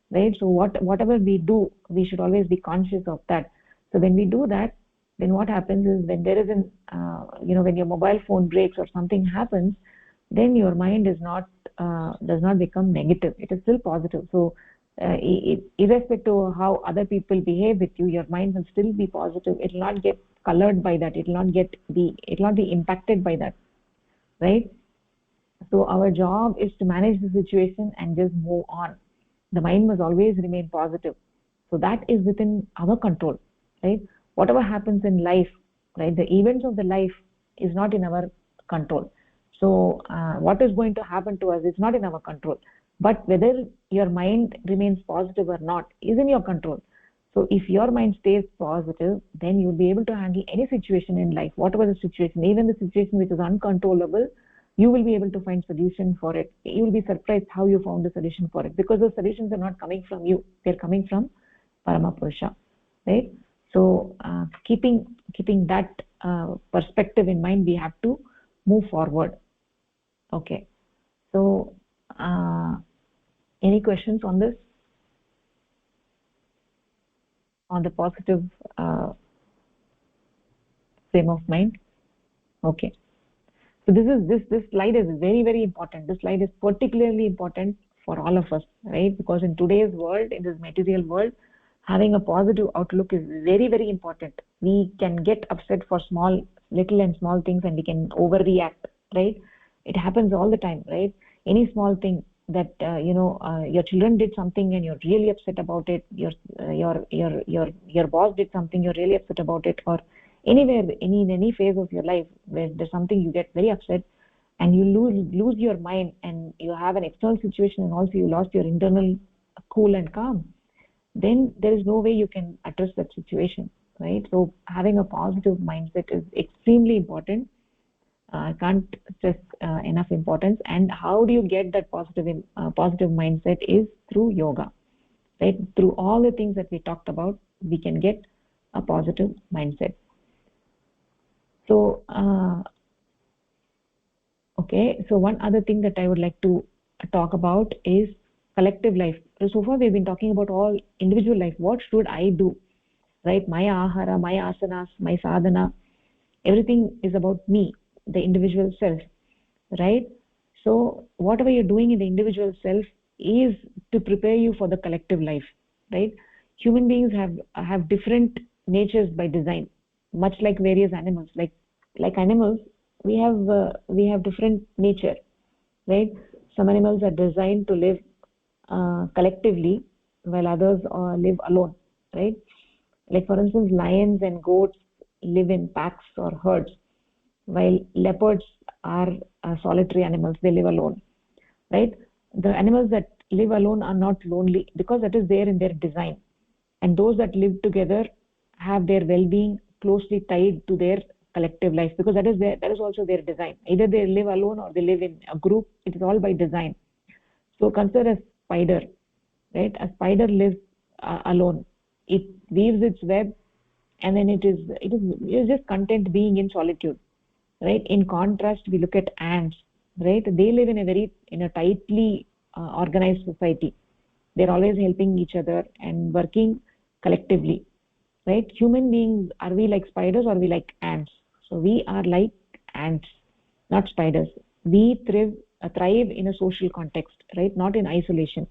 right? So whatever we do, we should always be conscious of that. So when we do that, then what happens is when there is an when your mobile phone breaks or something happens, then your mind is not does not become negative. It is still positive. So irrespective of how other people behave with you, your mind will still be positive. It will not get colored by that. It will not be impacted by that, right? So our job is to manage the situation and just move on. The mind must always remain positive. So that is within our control, right? Whatever happens in life, right, the events of the life is not in our control. So what is going to happen to us is not in our control, but whether your mind remains positive or not is in your control. So if your mind stays positive, then you'll be able to handle any situation in life, whatever the situation, even the situation which is uncontrollable. You will be able to find solution for it. You will be surprised how you found the solution for it, because the solutions are not coming from you, they're coming from Paramapurusha, right? So keeping that perspective in mind, we have to move forward. Okay, so any questions on this, on the positive frame of mind? Okay, so this slide is very, very important. This slide is particularly important for all of us, right? Because in today's world, in this material world, having a positive outlook is very, very important. We can get upset for little and small things, and we can overreact, right? It happens all the time, right? Any small thing that your children did something and you're really upset about it. Your boss did something, you're really upset about it, or anywhere, in any phase of your life where there's something, you get very upset and you lose your mind, and you have an external situation and also you lost your internal cool and calm, then there is no way you can address that situation, right? So having a positive mindset is extremely important. I can't stress enough importance. And how do you get that positive mindset is through yoga, right? Through all the things that we talked about, we can get a positive mindset. So okay, so one other thing that I would like to talk about is collective life. So far we've been talking about all individual life. What should I do, right? My ahara, my asanas, my sadhana, everything is about me, the individual self, right? So whatever you're doing in the individual self is to prepare you for the collective life, right? Human beings have different natures by design, much like various animals. Like animals, we have different nature, right? Some animals are designed to live collectively, while others live alone, right? Like for instance, lions and goats live in packs or herds, while leopards are solitary animals. They live alone, right? The animals that live alone are not lonely because that is there in their design, and those that live together have their well-being closely tied to their collective life, because that is also their design. Either they live alone or they live in a group. It is all by design. So consider a spider, right? A spider lives alone. It weaves its web, and then it is just content being in solitude, right? In contrast, we look at ants, right? They live in a tightly organized society. They're always helping each other and working collectively, right? Human beings, are we like spiders or are we like ants? So we are like ants, not spiders. We thrive in a social context, right? Not in isolation.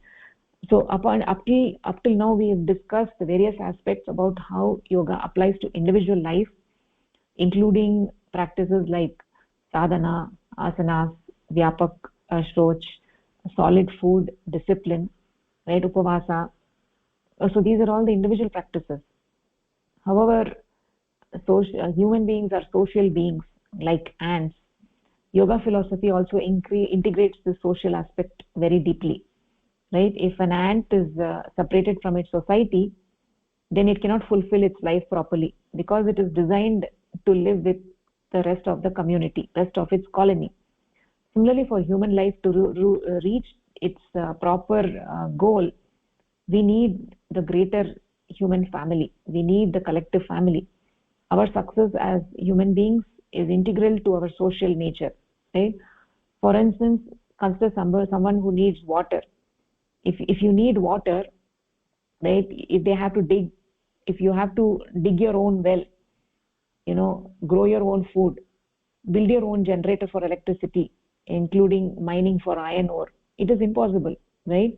So up till now, we have discussed the various aspects about how yoga applies to individual life, including practices like sadhana, asanas, vyapakshocha, solid food, discipline, right? Upavasa. So these are all the individual practices. However, human beings are social beings like ants. Yoga philosophy also integrates the social aspect very deeply, right? If an ant is separated from its society, then it cannot fulfill its life properly, because it is designed to live with the rest of the community, rest of its colony. Similarly, for human life to reach its proper goal, we need the greater human family. We need the collective family. Our success as human beings is integral to our social nature, right? For instance, consider someone who needs water. If you need water, right, if you have to dig your own well, grow your own food, build your own generator for electricity, including mining for iron ore. It is impossible, right?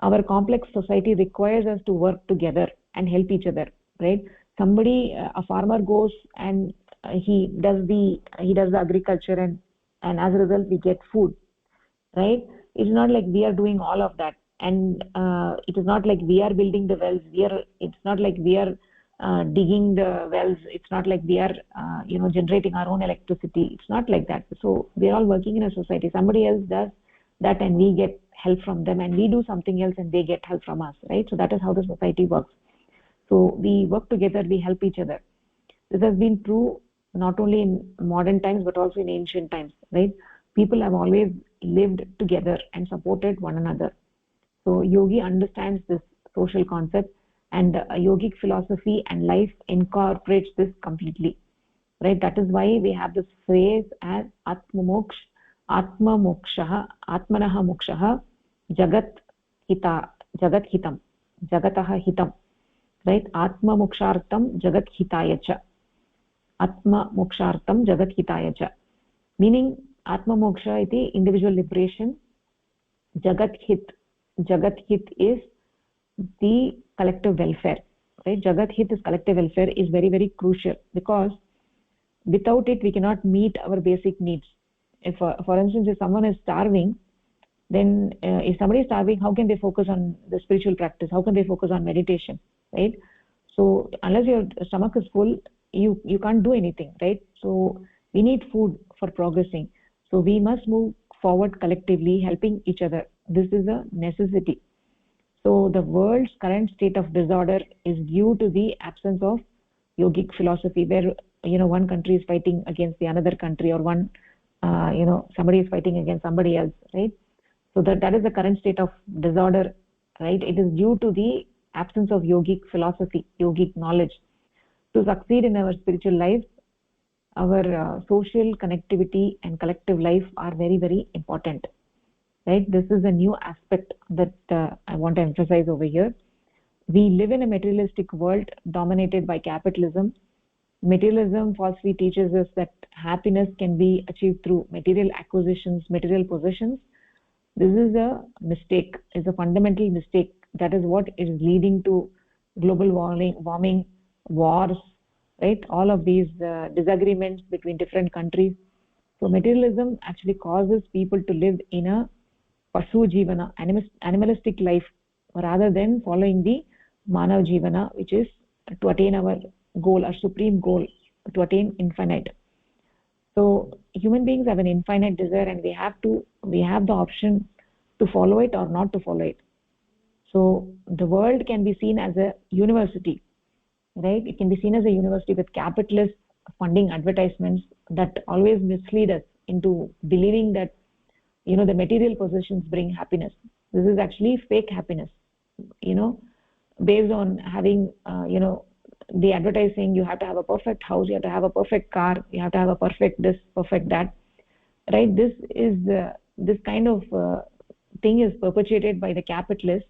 Our complex society requires us to work together and help each other, right? Somebody, a farmer goes and he does the agriculture, and as a result we get food, right? It's not like we are doing all of that, and it is not like we are building the wells. It's not like we are digging the wells. It's not like we are generating our own electricity. It's not like that. So we are all working in a society. Somebody else does that and we get help from them, and we do something else and they get help from us, right? So that is how the society works. So we work together, we help each other. This has been true not only in modern times but also in ancient times, right? People have always lived together and supported one another. So yogi understands this social concept, and yogic philosophy and life incorporates this completely, right? That is why we have this phrase as atma mokshah, atmanah mokshah, jagat hita, jagat hitam, jagatah hitam, right? Atma mokshartam jagat hitaya cha, atma mokshartam jagat hitaya cha, meaning atma moksha iti individual liberation, jagat hit is the collective welfare, right? Jagat hit is collective welfare is very, very crucial, because without it we cannot meet our basic needs. If for instance, if someone is starving, then if somebody is starving, how can they focus on the spiritual practice? How can they focus on meditation, right? So unless your stomach is full, you can't do anything, right? So we need food for progressing. So we must move forward collectively, helping each other. This is a necessity. So the world's current state of disorder is due to the absence of yogic philosophy, where one country is fighting against the another country, or one somebody is fighting against somebody else, right? So that is the current state of disorder, right? It is due to the absence of yogic philosophy, yogic knowledge. To succeed in our spiritual life, our social connectivity and collective life are very, very important, right? This is a new aspect that I want to emphasize over here. We live in a materialistic world dominated by capitalism. Materialism falsely teaches us that happiness can be achieved through material acquisitions, material possessions. This is a mistake, is a fundamental mistake. That is what is leading to global warming, wars, right? All of these disagreements between different countries. So materialism actually causes people to live in a pashu jivana, animalistic life, rather than following the manav jivana, which is to attain our goal, our supreme goal, to attain infinite. So human beings have an infinite desire, and we have the option to follow it or not to follow it. So the world can be seen as a university, right? It can be seen as a university with capitalists funding advertisements that always mislead us into believing that the material possessions bring happiness. This is actually fake happiness, based on having the advertising. You have to have a perfect house, you have to have a perfect car, you have to have a perfect this, perfect that, right? This kind of thing is perpetuated by the capitalists,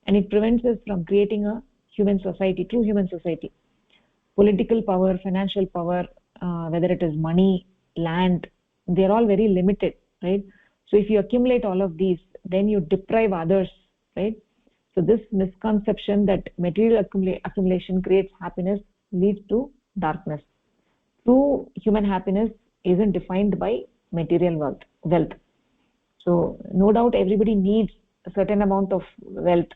and it prevents us from creating a human society, true human society. Political power, financial power, whether it is money, land, they're all very limited, right? So if you accumulate all of these, then you deprive others, right? So this misconception that material accumulation creates happiness leads to darkness. True human happiness isn't defined by material wealth. So no doubt everybody needs a certain amount of wealth,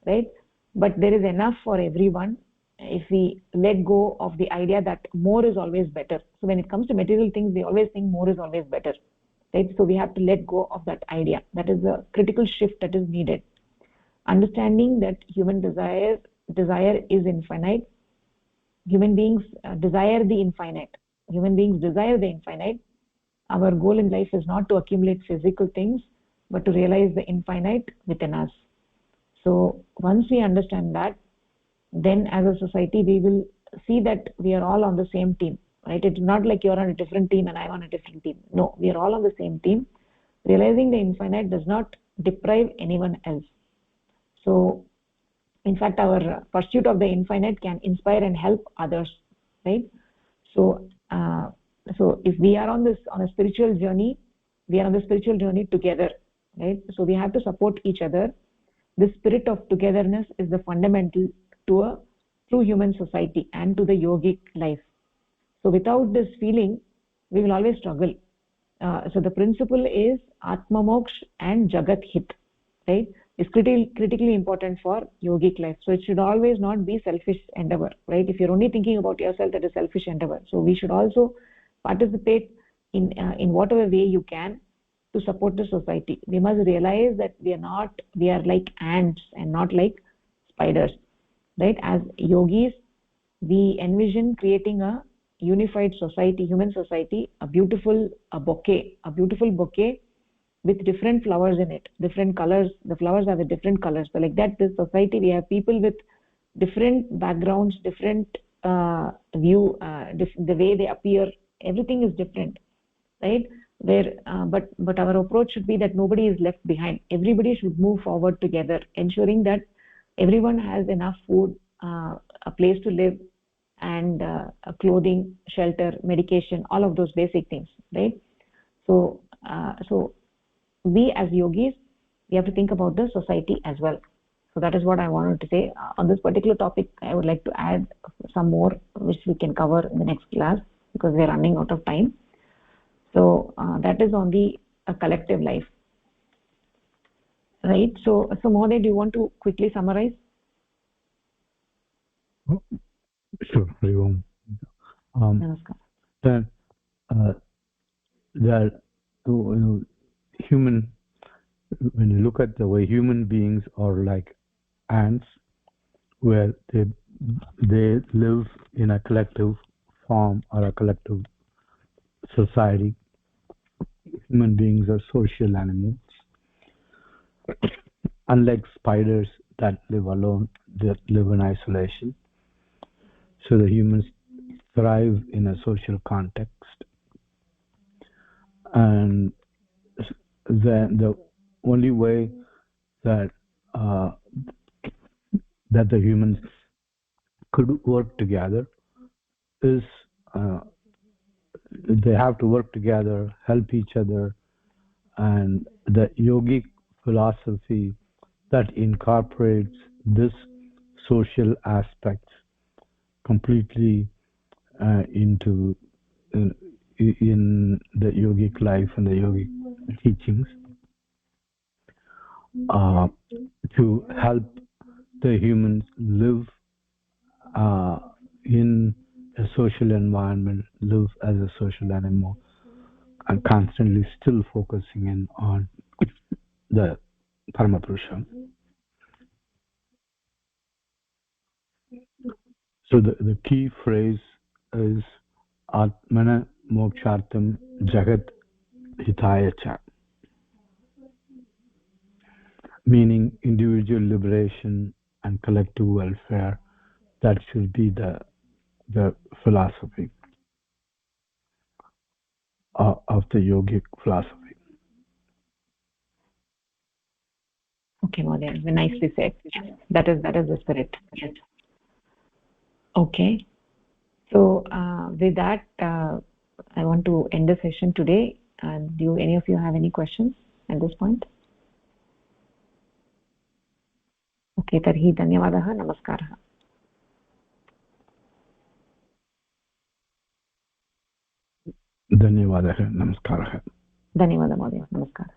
right? But there is enough for everyone if we let go of the idea that more is always better. So when it comes to material things, we always think more is always better, right? So we have to let go of that idea. That is a critical shift that is needed. Understanding that human desire is infinite. Human beings desire the infinite. Human beings desire the infinite. Our goal in life is not to accumulate physical things, but to realize the infinite within us. So once we understand that, then as a society we will see that we are all on the same team, right? It's not like you're on a different team and I'm on a different team. No, we are all on the same team. Realizing the infinite does not deprive anyone else. So in fact, our pursuit of the infinite can inspire and help others, right? So so if we are on a spiritual journey, we are on the spiritual journey together, right? So we have to support each other. The spirit of togetherness is the fundamental to a true human society and to the yogic life. So without this feeling, we will always struggle. So the principle is Atma Moksh and Jagat Hit, right? Is critically important for yogic life. So it should always not be selfish endeavor, right? If you're only thinking about yourself, that is selfish endeavor. So we should also participate in whatever way you can to support the society. We must realize that we are like ants and not like spiders, right? As yogis, we envision creating a unified society, human society, a beautiful bouquet with different flowers in it, different colors. The flowers are with different colors. So like that, this society, we have people with different backgrounds, different view, the way they appear, everything is different, right? Where but our approach should be that nobody is left behind. Everybody should move forward together, ensuring that everyone has enough food, a place to live, and clothing, shelter, medication, all of those basic things, right? So we as yogis, we have to think about the society as well. So that is what I wanted to say on this particular topic. I would like to add some more which we can cover in the next class, because we are running out of time. So that is on the collective life, right? So Mohoday, do you want to quickly summarize? Oh, sure, Hari Om. Namaskar. Then there, human. When you look at the way human beings are like ants, where they live in a collective form or a collective society. Human beings are social animals. Unlike spiders that live alone, that live in isolation. So the humans thrive in a social context, and the only way that uh, that the humans could work together is uh, they have to work together, help each other, and the yogic philosophy that incorporates this social aspects completely into in the yogic life and the yogic teachings uh, to help the humans live uh, in a social environment, live as a social animal, and constantly still focusing in on the Paramapurusha. So the key phrase is Atmana Mokshartam Jagat Hitaya Cha, meaning individual liberation and collective welfare. That should be the philosophy of the yogic philosophy. Okay, Mohoday, nicely said. Yes, that is the spirit. Yes. Okay. So with that, I want to end the session today. Do any of you have any questions at this point? Okay तर्हि धन्यवादः नमस्कारः धन्यवादः नमस्कारः धन्यवादः महोदय नमस्कारः